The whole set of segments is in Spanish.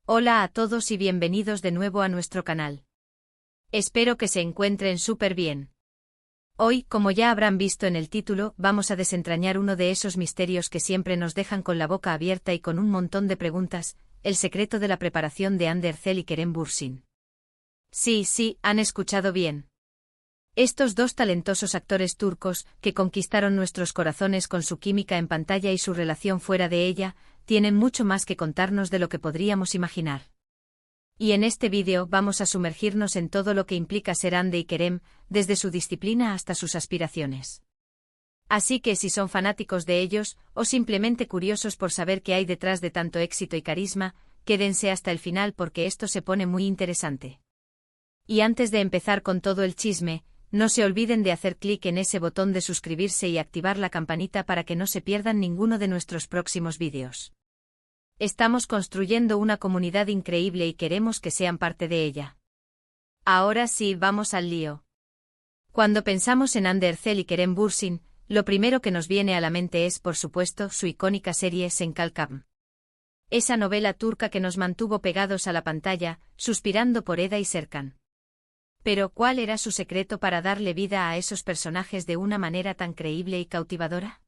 Hola a todos y bienvenidos de nuevo a nuestro canal. Espero que se encuentren súper bien. Hoy, como ya habrán visto en el título, vamos a desentrañar uno de esos misterios que siempre nos dejan con la boca abierta y con un montón de preguntas, el secreto de la preparación de Hande Erçel y Kerem Bürsin. Sí, han escuchado bien. Estos dos talentosos actores turcos, que conquistaron nuestros corazones con su química en pantalla y su relación fuera de ella, tienen mucho más que contarnos de lo que podríamos imaginar. Y en este vídeo vamos a sumergirnos en todo lo que implica ser Hande y Kerem, desde su disciplina hasta sus aspiraciones. Así que si son fanáticos de ellos, o simplemente curiosos por saber qué hay detrás de tanto éxito y carisma, quédense hasta el final porque esto se pone muy interesante. Y antes de empezar con todo el chisme, no se olviden de hacer clic en ese botón de suscribirse y activar la campanita para que no se pierdan ninguno de nuestros próximos vídeos. Estamos construyendo una comunidad increíble y queremos que sean parte de ella. Ahora sí, vamos al lío. Cuando pensamos en Hande Erçel y Kerem Bürsin, lo primero que nos viene a la mente es, por supuesto, su icónica serie Sen Kalkam. Esa novela turca que nos mantuvo pegados a la pantalla, suspirando por Eda y Serkan. Pero, ¿cuál era su secreto para darle vida a esos personajes de una manera tan creíble y cautivadora?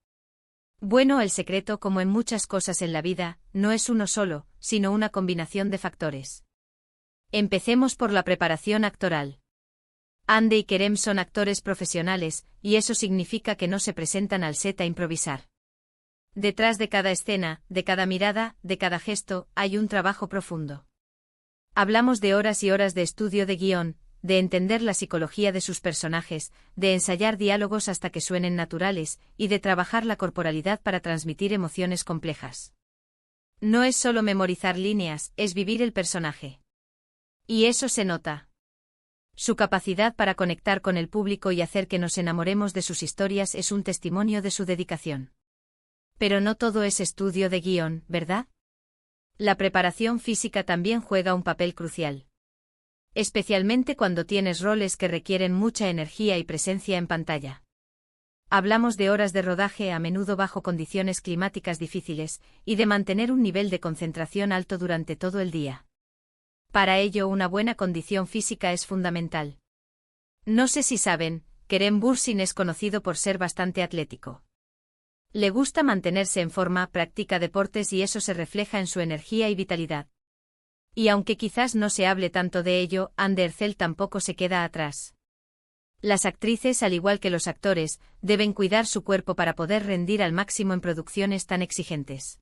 Bueno, el secreto, como en muchas cosas en la vida, no es uno solo, sino una combinación de factores. Empecemos por la preparación actoral. Hande y Kerem son actores profesionales, y eso significa que no se presentan al set a improvisar. Detrás de cada escena, de cada mirada, de cada gesto, hay un trabajo profundo. Hablamos de horas y horas de estudio de guión, de entender la psicología de sus personajes, de ensayar diálogos hasta que suenen naturales, y de trabajar la corporalidad para transmitir emociones complejas. No es solo memorizar líneas, es vivir el personaje. Y eso se nota. Su capacidad para conectar con el público y hacer que nos enamoremos de sus historias es un testimonio de su dedicación. Pero no todo es estudio de guión, ¿verdad? La preparación física también juega un papel crucial. Especialmente cuando tienes roles que requieren mucha energía y presencia en pantalla. Hablamos de horas de rodaje a menudo bajo condiciones climáticas difíciles, y de mantener un nivel de concentración alto durante todo el día. Para ello, una buena condición física es fundamental. No sé si saben, Kerem Bürsin es conocido por ser bastante atlético. Le gusta mantenerse en forma, practica deportes y eso se refleja en su energía y vitalidad. Y aunque quizás no se hable tanto de ello, Hande Erçel tampoco se queda atrás. Las actrices, al igual que los actores, deben cuidar su cuerpo para poder rendir al máximo en producciones tan exigentes.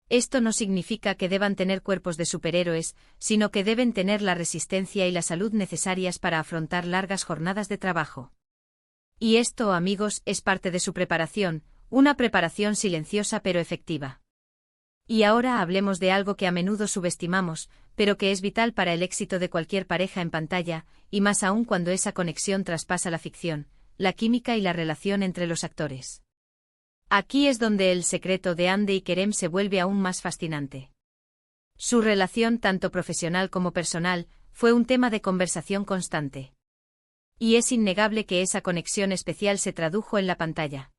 Esto no significa que deban tener cuerpos de superhéroes, sino que deben tener la resistencia y la salud necesarias para afrontar largas jornadas de trabajo. Y esto, amigos, es parte de su preparación, una preparación silenciosa pero efectiva. Y ahora hablemos de algo que a menudo subestimamos, pero que es vital para el éxito de cualquier pareja en pantalla, y más aún cuando esa conexión traspasa la ficción, la química y la relación entre los actores. Aquí es donde el secreto de Hande y Kerem se vuelve aún más fascinante. Su relación, tanto profesional como personal, fue un tema de conversación constante. Y es innegable que esa conexión especial se tradujo en la pantalla.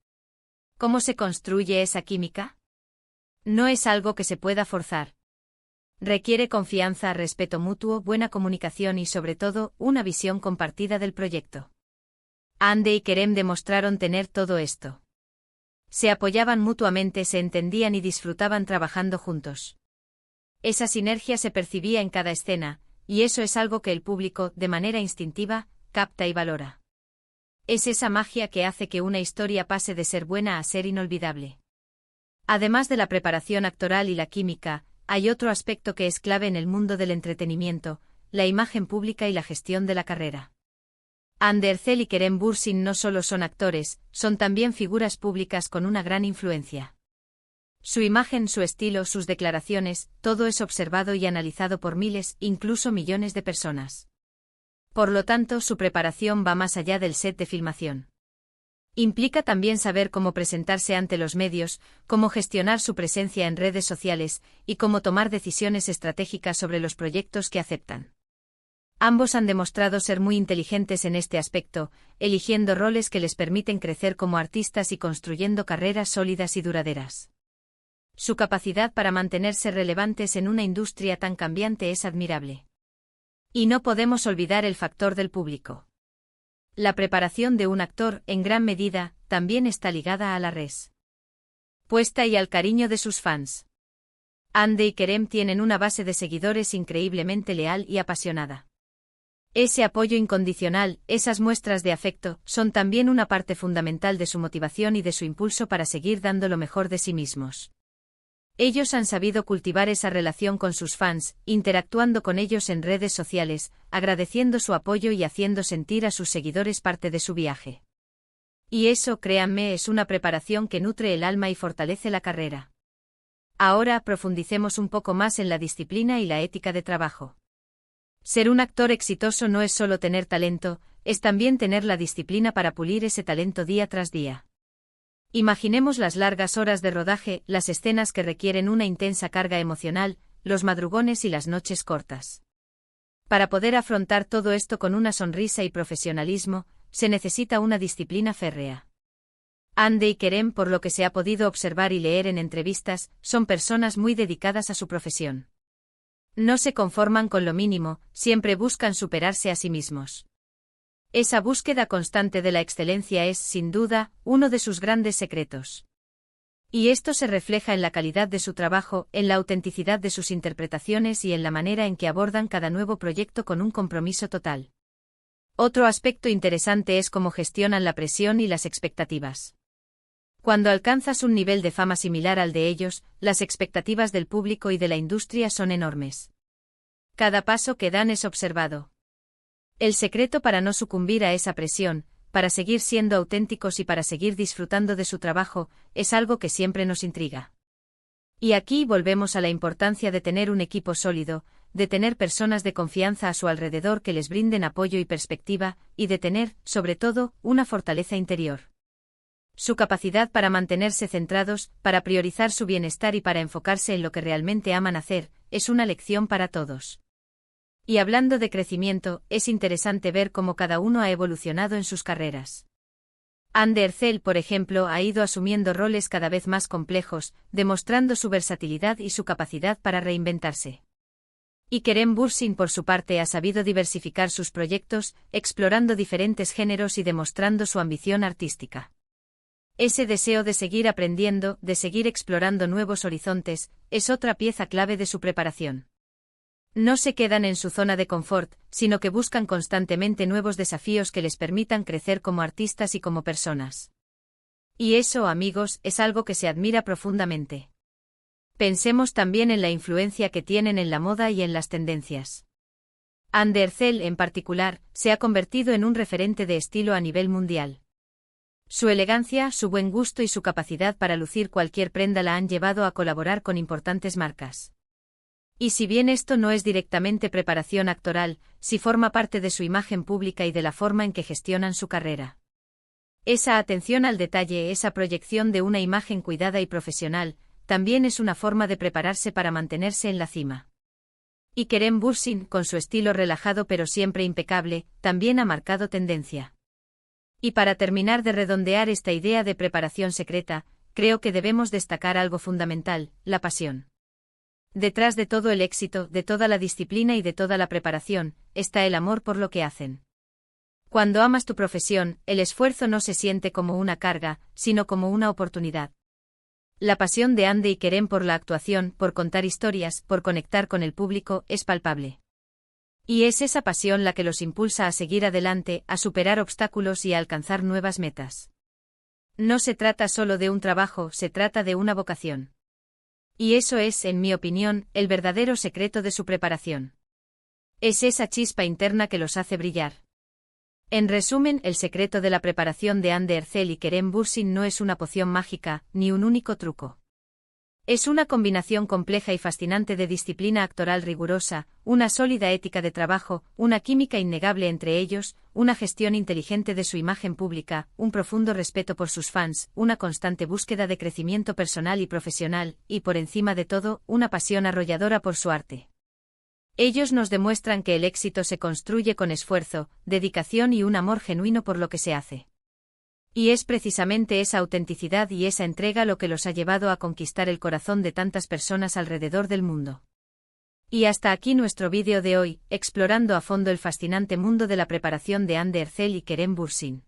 ¿Cómo se construye esa química? No es algo que se pueda forzar. Requiere confianza, respeto mutuo, buena comunicación y sobre todo, una visión compartida del proyecto. Hande y Kerem demostraron tener todo esto. Se apoyaban mutuamente, se entendían y disfrutaban trabajando juntos. Esa sinergia se percibía en cada escena, y eso es algo que el público, de manera instintiva, capta y valora. Es esa magia que hace que una historia pase de ser buena a ser inolvidable. Además de la preparación actoral y la química, hay otro aspecto que es clave en el mundo del entretenimiento, la imagen pública y la gestión de la carrera. Hande Erçel y Kerem Bürsin no solo son actores, son también figuras públicas con una gran influencia. Su imagen, su estilo, sus declaraciones, todo es observado y analizado por miles, incluso millones de personas. Por lo tanto, su preparación va más allá del set de filmación. Implica también saber cómo presentarse ante los medios, cómo gestionar su presencia en redes sociales, y cómo tomar decisiones estratégicas sobre los proyectos que aceptan. Ambos han demostrado ser muy inteligentes en este aspecto, eligiendo roles que les permiten crecer como artistas y construyendo carreras sólidas y duraderas. Su capacidad para mantenerse relevantes en una industria tan cambiante es admirable. Y no podemos olvidar el factor del público. La preparación de un actor, en gran medida, también está ligada a la respuesta y al cariño de sus fans. Hande y Kerem tienen una base de seguidores increíblemente leal y apasionada. Ese apoyo incondicional, esas muestras de afecto, son también una parte fundamental de su motivación y de su impulso para seguir dando lo mejor de sí mismos. Ellos han sabido cultivar esa relación con sus fans, interactuando con ellos en redes sociales, agradeciendo su apoyo y haciendo sentir a sus seguidores parte de su viaje. Y eso, créanme, es una preparación que nutre el alma y fortalece la carrera. Ahora profundicemos un poco más en la disciplina y la ética de trabajo. Ser un actor exitoso no es solo tener talento, es también tener la disciplina para pulir ese talento día tras día. Imaginemos las largas horas de rodaje, las escenas que requieren una intensa carga emocional, los madrugones y las noches cortas. Para poder afrontar todo esto con una sonrisa y profesionalismo, se necesita una disciplina férrea. Hande y Kerem, por lo que se ha podido observar y leer en entrevistas, son personas muy dedicadas a su profesión. No se conforman con lo mínimo, siempre buscan superarse a sí mismos. Esa búsqueda constante de la excelencia es, sin duda, uno de sus grandes secretos. Y esto se refleja en la calidad de su trabajo, en la autenticidad de sus interpretaciones y en la manera en que abordan cada nuevo proyecto con un compromiso total. Otro aspecto interesante es cómo gestionan la presión y las expectativas. Cuando alcanzas un nivel de fama similar al de ellos, las expectativas del público y de la industria son enormes. Cada paso que dan es observado. El secreto para no sucumbir a esa presión, para seguir siendo auténticos y para seguir disfrutando de su trabajo, es algo que siempre nos intriga. Y aquí volvemos a la importancia de tener un equipo sólido, de tener personas de confianza a su alrededor que les brinden apoyo y perspectiva, y de tener, sobre todo, una fortaleza interior. Su capacidad para mantenerse centrados, para priorizar su bienestar y para enfocarse en lo que realmente aman hacer, es una lección para todos. Y hablando de crecimiento, es interesante ver cómo cada uno ha evolucionado en sus carreras. Hande Erçel, por ejemplo, ha ido asumiendo roles cada vez más complejos, demostrando su versatilidad y su capacidad para reinventarse. Y Kerem Bürsin, por su parte, ha sabido diversificar sus proyectos, explorando diferentes géneros y demostrando su ambición artística. Ese deseo de seguir aprendiendo, de seguir explorando nuevos horizontes, es otra pieza clave de su preparación. No se quedan en su zona de confort, sino que buscan constantemente nuevos desafíos que les permitan crecer como artistas y como personas. Y eso, amigos, es algo que se admira profundamente. Pensemos también en la influencia que tienen en la moda y en las tendencias. Hande Erçel, en particular, se ha convertido en un referente de estilo a nivel mundial. Su elegancia, su buen gusto y su capacidad para lucir cualquier prenda la han llevado a colaborar con importantes marcas. Y si bien esto no es directamente preparación actoral, sí forma parte de su imagen pública y de la forma en que gestionan su carrera. Esa atención al detalle, esa proyección de una imagen cuidada y profesional, también es una forma de prepararse para mantenerse en la cima. Y Kerem Bürsin, con su estilo relajado pero siempre impecable, también ha marcado tendencia. Y para terminar de redondear esta idea de preparación secreta, creo que debemos destacar algo fundamental, la pasión. Detrás de todo el éxito, de toda la disciplina y de toda la preparación, está el amor por lo que hacen. Cuando amas tu profesión, el esfuerzo no se siente como una carga, sino como una oportunidad. La pasión de Hande y Kerem por la actuación, por contar historias, por conectar con el público, es palpable. Y es esa pasión la que los impulsa a seguir adelante, a superar obstáculos y a alcanzar nuevas metas. No se trata solo de un trabajo, se trata de una vocación. Y eso es, en mi opinión, el verdadero secreto de su preparación. Es esa chispa interna que los hace brillar. En resumen, el secreto de la preparación de Hande Erçel y Kerem Bürsin no es una poción mágica, ni un único truco. Es una combinación compleja y fascinante de disciplina actoral rigurosa, una sólida ética de trabajo, una química innegable entre ellos, una gestión inteligente de su imagen pública, un profundo respeto por sus fans, una constante búsqueda de crecimiento personal y profesional, y por encima de todo, una pasión arrolladora por su arte. Ellos nos demuestran que el éxito se construye con esfuerzo, dedicación y un amor genuino por lo que se hace. Y es precisamente esa autenticidad y esa entrega lo que los ha llevado a conquistar el corazón de tantas personas alrededor del mundo. Y hasta aquí nuestro vídeo de hoy, explorando a fondo el fascinante mundo de la preparación de Anne Ercel y Kerem Bürsin.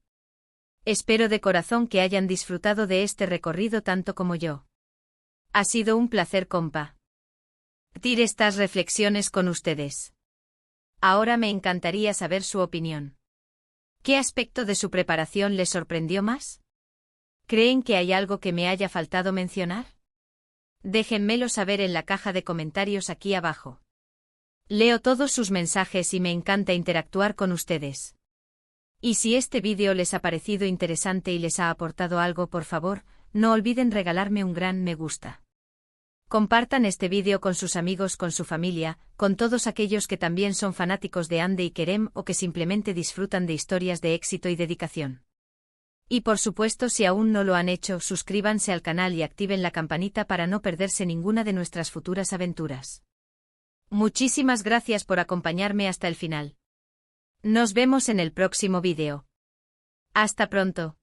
Espero de corazón que hayan disfrutado de este recorrido tanto como yo. Ha sido un placer compartir estas reflexiones con ustedes. Ahora me encantaría saber su opinión. ¿Qué aspecto de su preparación les sorprendió más? ¿Creen que hay algo que me haya faltado mencionar? Déjenmelo saber en la caja de comentarios aquí abajo. Leo todos sus mensajes y me encanta interactuar con ustedes. Y si este vídeo les ha parecido interesante y les ha aportado algo, por favor, no olviden regalarme un gran me gusta. Compartan este vídeo con sus amigos, con su familia, con todos aquellos que también son fanáticos de Hande y Kerem o que simplemente disfrutan de historias de éxito y dedicación. Y por supuesto, si aún no lo han hecho, suscríbanse al canal y activen la campanita para no perderse ninguna de nuestras futuras aventuras. Muchísimas gracias por acompañarme hasta el final. Nos vemos en el próximo vídeo. Hasta pronto.